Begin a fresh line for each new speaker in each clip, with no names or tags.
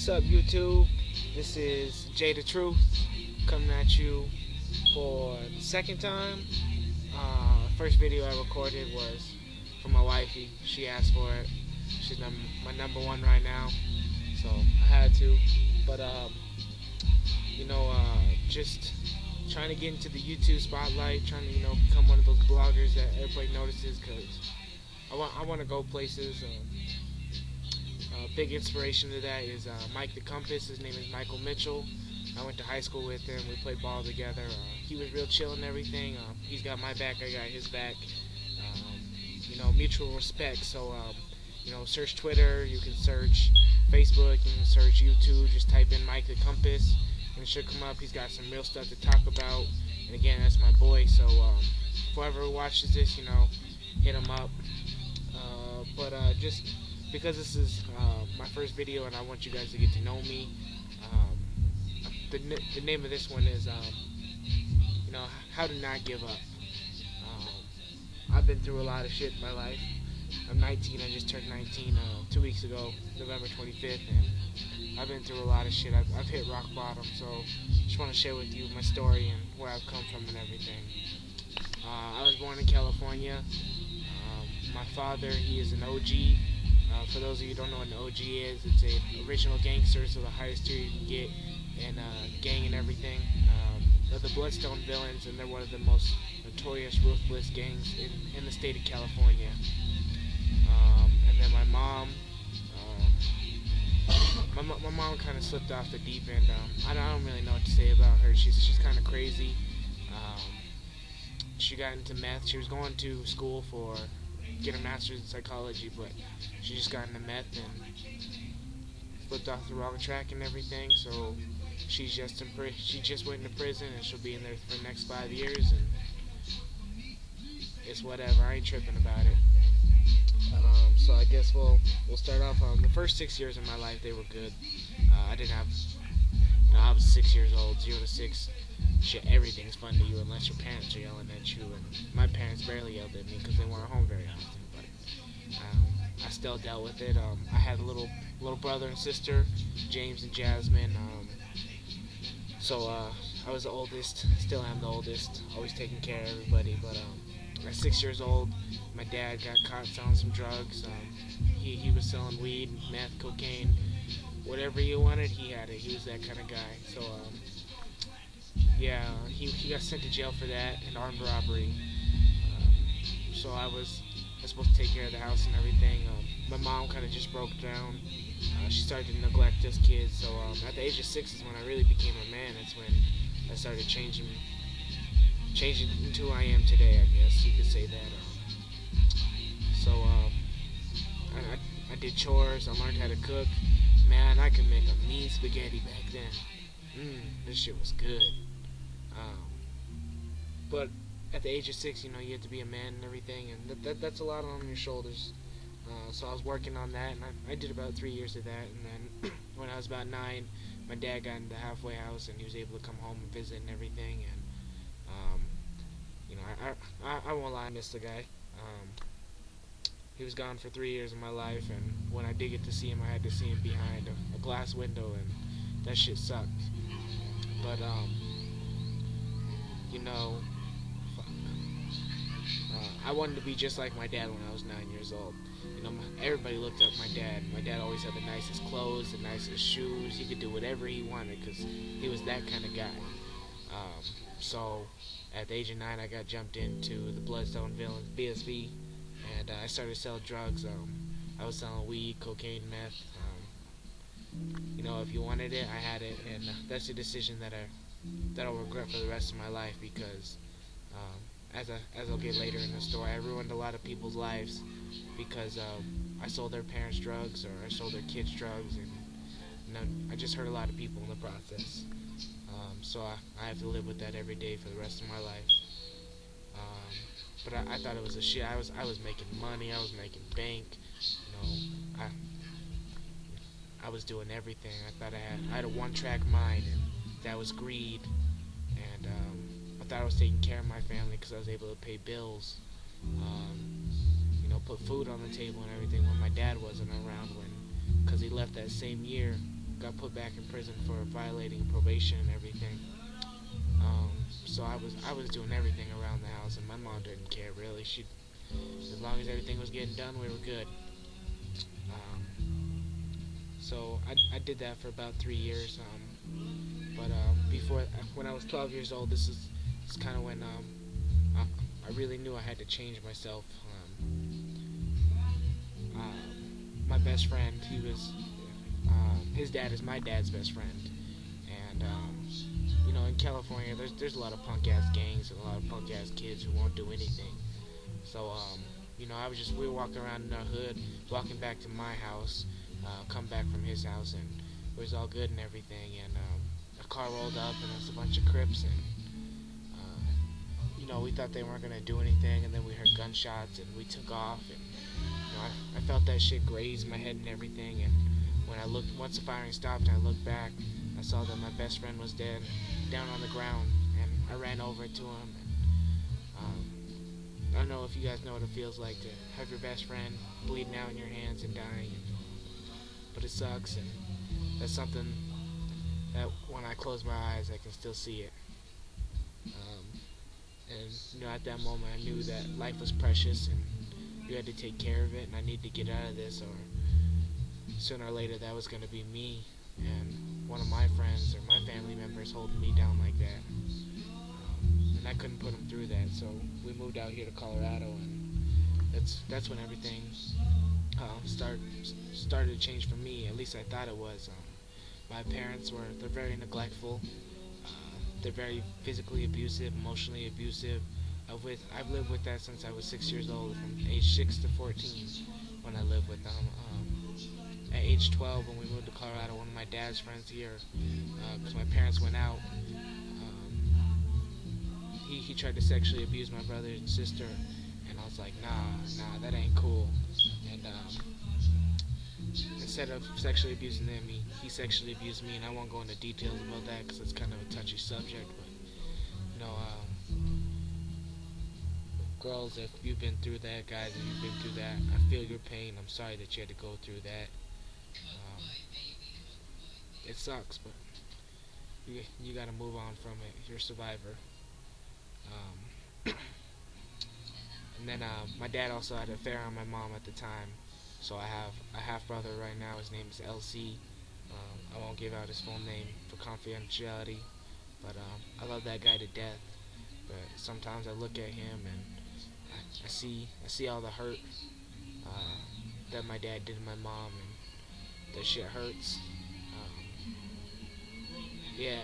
What's up, YouTube? This is Jay the Truth coming at you for the second time. First video I recorded was for my wifey. She asked for it. She's my number one right now, so I had to. But just trying to get into the YouTube spotlight, trying to become one of those bloggers that everybody notices, because I want to go places. Big inspiration to that is Mike the Compass. His name is Michael Mitchell. I went to high school with him. We played ball together. He was real chill and everything. He's got my back. I got his back. Mutual respect. So, search Twitter. You can search Facebook. You can search YouTube. Just type in Mike the Compass, and it should come up. He's got some real stuff to talk about. And again, that's my boy. So, whoever watches this, hit him up. Just because this is my first video and I want you guys to get to know me, the name of this one is how to not give up. I've been through a lot of shit in my life. I'm 19. I just turned 19 2 weeks ago, November 25th, and I've been through a lot of shit. I've hit rock bottom, so just want to share with you my story and where I've come from and everything. I was born in California. My father, he is an OG. For those of you who don't know what an OG is, it's an original gangster, so the highest tier you can get in gang and everything. They're the Bloodstone Villains, and they're one of the most notorious, ruthless gangs in the state of California. And then my mom, my mom kind of slipped off the deep end. I don't really know what to say about her. She's kind of crazy. She got into meth. She was going to school for get a master's in psychology, but she just got into meth and flipped off the wrong track and everything. So she just went into prison, and she'll be in there for the next 5 years, and it's whatever. I ain't tripping about it. So I guess we'll start off. The first 6 years of my life, they were good. I didn't have, I was 6 years old, 0 to 6. Shit, everything's fun to you unless your parents are yelling at you, and my parents barely yelled at me because they weren't home very often, but I still dealt with it. I had a little brother and sister, James and Jasmine, so I was the oldest, still am the oldest, always taking care of everybody. But at 6 years old, my dad got caught selling some drugs. He was selling weed, meth, cocaine, whatever you wanted, he had it. He was that kind of guy. So he got sent to jail for that and armed robbery. So I was supposed to take care of the house and everything. My mom kind of just broke down. She started to neglect us kids. So at the age of 6 is when I really became a man. That's when I started changing into who I am today, I guess you could say that. I did chores. I learned how to cook. Man, I could make a mean spaghetti back then. This shit was good. But at the age of 6, you have to be a man and everything, and that's a lot on your shoulders. So I was working on that, and I did about 3 years of that, and then when I was about 9, my dad got into the halfway house, and he was able to come home and visit and everything, and I won't lie, I missed the guy. He was gone for 3 years of my life, and when I did get to see him, I had to see him behind a glass window, and that shit sucked. But I wanted to be just like my dad when I was 9 years old. Everybody looked up my dad. My dad always had the nicest clothes, the nicest shoes. He could do whatever he wanted because he was that kind of guy. So at the age of 9, I got jumped into the Bloodstone Villains, BSV, and I started to sell drugs. I was selling weed, cocaine, meth. If you wanted it, I had it, and that's a decision that I'll regret for the rest of my life, because as I'll get later in the story, I ruined a lot of people's lives because I sold their parents drugs, or I sold their kids drugs, and I just hurt a lot of people in the process. So I have to live with that every day for the rest of my life. But I thought it was a shit. I was making money. I was making bank. I was doing everything. I thought I had a one-track mind, and that was greed. And I thought I was taking care of my family because I was able to pay bills, put food on the table and everything when my dad wasn't around, because he left that same year got put back in prison for violating probation and everything. So I was doing everything around the house, and my mom didn't care really. She, as long as everything was getting done, we were good. So I did that for about 3 years. But before, when I was 12 years old, this kind of when I really knew I had to change myself. My best friend, his dad is my dad's best friend, and in California, there's a lot of punk ass gangs and a lot of punk ass kids who won't do anything. So we were walking around in our hood, walking back to my house, come back from his house, and it was all good and everything. And a car rolled up, and there was a bunch of Crips, and we thought they weren't gonna do anything, and then we heard gunshots, and we took off, and I felt that shit graze my head and everything. And when once the firing stopped, and I looked back, I saw that my best friend was dead, down on the ground, and I ran over to him. And, I don't know if you guys know what it feels like to have your best friend bleeding out in your hands and dying, but it sucks, and that's something that when I close my eyes, I can still see it. And at that moment, I knew that life was precious, and you had to take care of it, and I needed to get out of this, or sooner or later that was going to be me and one of my friends or my family members holding me down like that. And I couldn't put them through that, so we moved out here to Colorado, and that's when everything started to change for me. At least I thought it was. My parents they're very neglectful. They're very physically abusive, emotionally abusive. I've lived with that since I was 6 years old, from age 6 to 14 when I lived with them. At age 12, when we moved to Colorado, one of my dad's friends here, because my parents went out, he tried to sexually abuse my brother and sister, and I was like, nah, that ain't cool. And instead of sexually abusing them, he sexually abused me, and I won't go into details about that because it's kind of a touchy subject, but girls, if you've been through that, guys, if you've been through that, I feel your pain. I'm sorry that you had to go through that. It sucks, but you gotta move on from it. You're a survivor. And then my dad also had an affair on my mom at the time, so I have a half brother right now. His name is LC. I won't give out his full name for confidentiality, but I love that guy to death. But sometimes I look at him and I see all the hurt that my dad did to my mom, and that shit hurts. Yeah,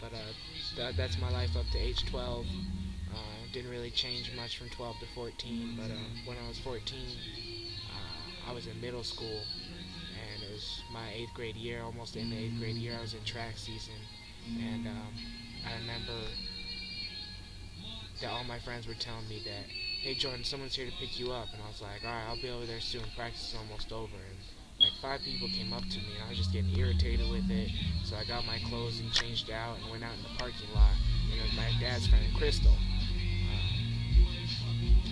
but that's my life up to age 12. Didn't really change much from 12 to 14, but when I was 14, I was in middle school, and it was my 8th grade year, almost in the 8th grade year. I was in track season, and I remember that all my friends were telling me that, hey Jordan, someone's here to pick you up, and I was like, alright, I'll be over there soon, practice is almost over. And like 5 people came up to me, and I was just getting irritated with it, so I got my clothes and changed out and went out in the parking lot, and it was my dad's friend, Crystal.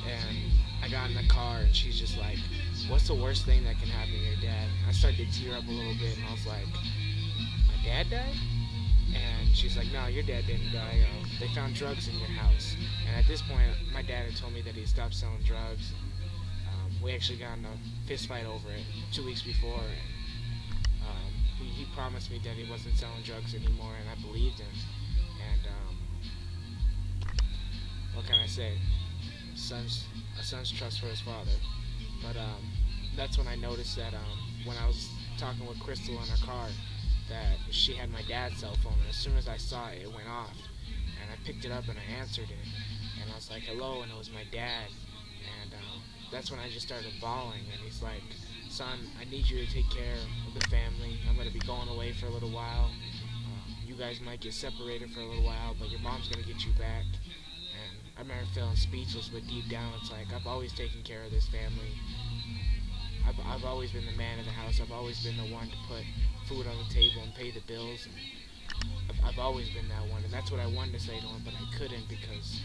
And I got in the car, and she's just like, what's the worst thing that can happen to your dad? And I started to tear up a little bit, and I was like, my dad died? And she's like, no, your dad didn't die. They found drugs in your house. And at this point, my dad had told me that he stopped selling drugs. We actually got in a fist fight over it 2 weeks before. And, he promised me that he wasn't selling drugs anymore, and I believed him. And what can I say? A son's trust for his father. But that's when I noticed that when I was talking with Crystal in her car, that she had my dad's cell phone, and as soon as I saw it, it went off, and I picked it up and I answered it, and I was like, hello, and it was my dad. And that's when I just started bawling, and he's like, son, I need you to take care of the family. I'm going to be going away for a little while. You guys might get separated for a little while, but your mom's going to get you back. And I remember feeling speechless, but deep down it's like, I've always taken care of this family. I've always been the man of the house. I've always been the one to put food on the table and pay the bills. And I've always been that one, and that's what I wanted to say to him, but I couldn't because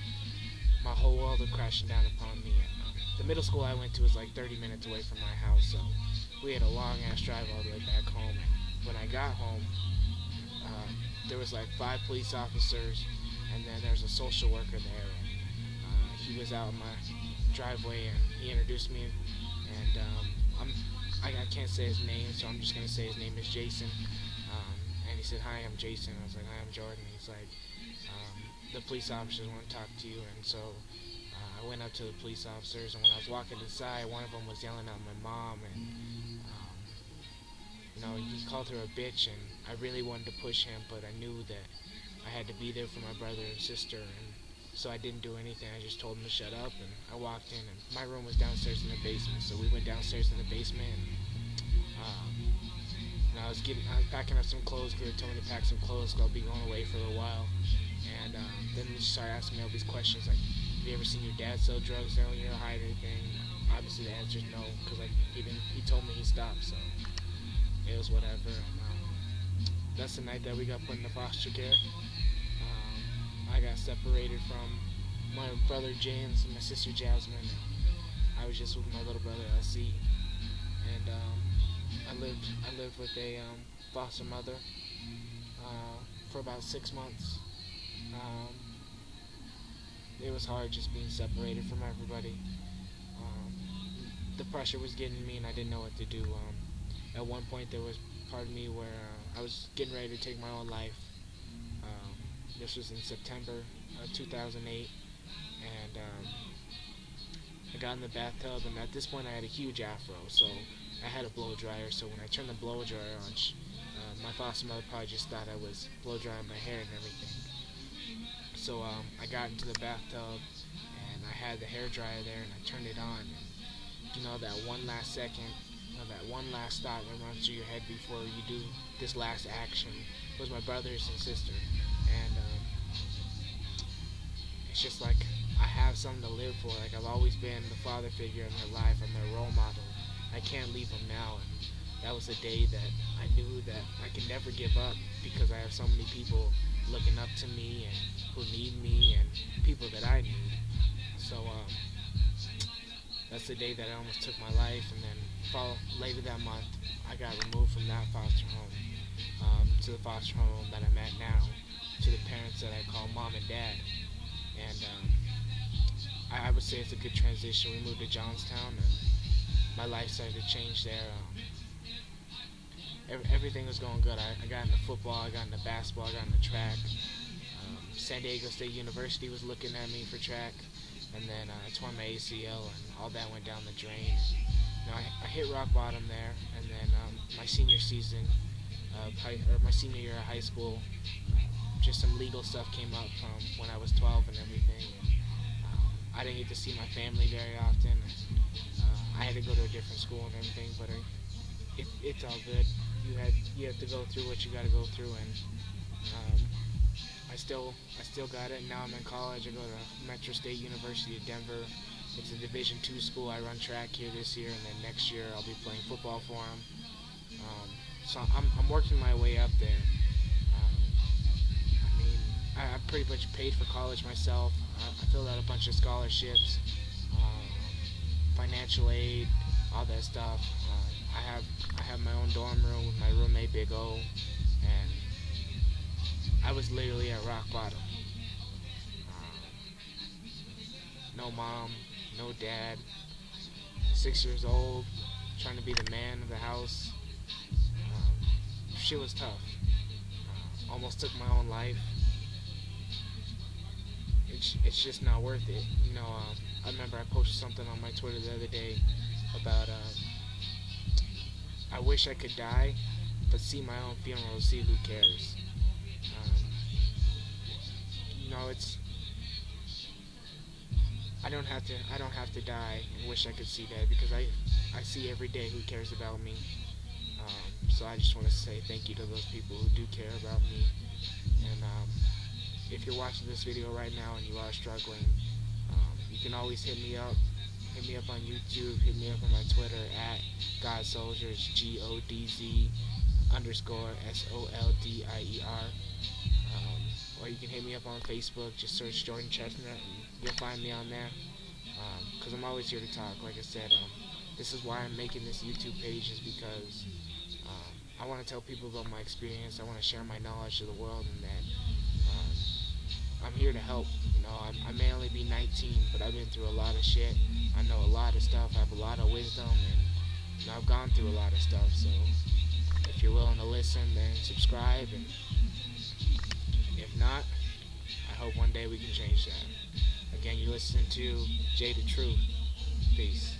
my whole world was crashing down upon me. And, the middle school I went to was like 30 minutes away from my house, so we had a long ass drive all the way back home. And when I got home, there was like 5 police officers, and then there's a social worker there. He was out in my driveway, and he introduced me, and I can't say his name, so I'm just gonna say his name is Jason. And he said, "Hi, I'm Jason." I was like, "Hi, I'm Jordan." He's like, "The police officers want to talk to you," and so I went up to the police officers, and when I was walking inside, one of them was yelling at my mom, and he called her a bitch, and I really wanted to push him, but I knew that I had to be there for my brother and sister, and so I didn't do anything. I just told him to shut up, and I walked in, and my room was downstairs in the basement, so we went downstairs in the basement, and I was packing up some clothes. They told me to pack some clothes because I'll be going away for a little while, and then they started asking me all these questions like, "Have you ever seen your dad sell drugs down here or hide anything?" Obviously the answer is no, because he told me he stopped, so it was whatever. That's the night that we got put into foster care. I got separated from my brother James and my sister Jasmine. And I was just with my little brother LC, and I lived with a foster mother for about 6 months. It was hard just being separated from everybody. The pressure was getting me, and I didn't know what to do. At one point, there was part of me where I was getting ready to take my own life. This was in September 2008, and I got in the bathtub, and at this point I had a huge afro, so I had a blow dryer. So when I turned the blow dryer on, my foster mother probably just thought I was blow drying my hair and everything. So I got into the bathtub, and I had the hair dryer there, and I turned it on. And, that one last second, that one last thought that runs through your head before you do this last action was my brothers and sister. And it's just like I have something to live for. Like, I've always been the father figure in their life. I'm their role model. I can't leave them now. And that was the day that I knew that I can never give up, because I have so many people looking up to me and who need me, and people that I need. So that's the day that I almost took my life. And then later that month, I got removed from that foster home to the foster home that I'm at now, to the parents that I call mom and dad. And I would say it's a good transition. We moved to Johnstown, and my life started to change there. Everything was going good. I got into football, I got into basketball, I got into track. San Diego State University was looking at me for track, and then I tore my ACL, and all that went down the drain. I hit rock bottom there, and then my senior season, my senior year of high school, just some legal stuff came up from when I was 12 and everything. I didn't get to see my family very often. I had to go to a different school and everything, but it's all good. You have to go through what you got to go through, and I still got it. Now I'm in college. I go to Metro State University of Denver. It's a Division II school. I run track here this year, and then next year I'll be playing football for them. So I'm working my way up there. I pretty much paid for college myself. I filled out a bunch of scholarships, financial aid, all that stuff. I have my own dorm room with my roommate Big O, and I was literally at rock bottom. No mom, no dad, 6 years old, trying to be the man of the house. Shit was tough. Almost took my own life. It's just not worth it. I remember I posted something on my Twitter the other day about I wish I could die, but see my own funeral, see who cares. It's I don't have to die and wish I could see that, because I see every day who cares about me. So I just want to say thank you to those people who do care about me. And if you're watching this video right now and you are struggling, you can always hit me up. Hit me up on YouTube. Hit me up on my Twitter at GodSoldier. GODZ_SOLDIER. Or you can hit me up on Facebook. Just search Jordan Chestnut, and you'll find me on there. Because I'm always here to talk. Like I said, this is why I'm making this YouTube page, is because I want to tell people about my experience. I want to share my knowledge to the world, and that I'm here to help. I may only be 19, but I've been through a lot of shit. I know a lot of stuff. I have a lot of wisdom, and I've gone through a lot of stuff. So if you're willing to listen, then subscribe, and if not, I hope one day we can change that. Again, you listen to Jay the Truth. Peace.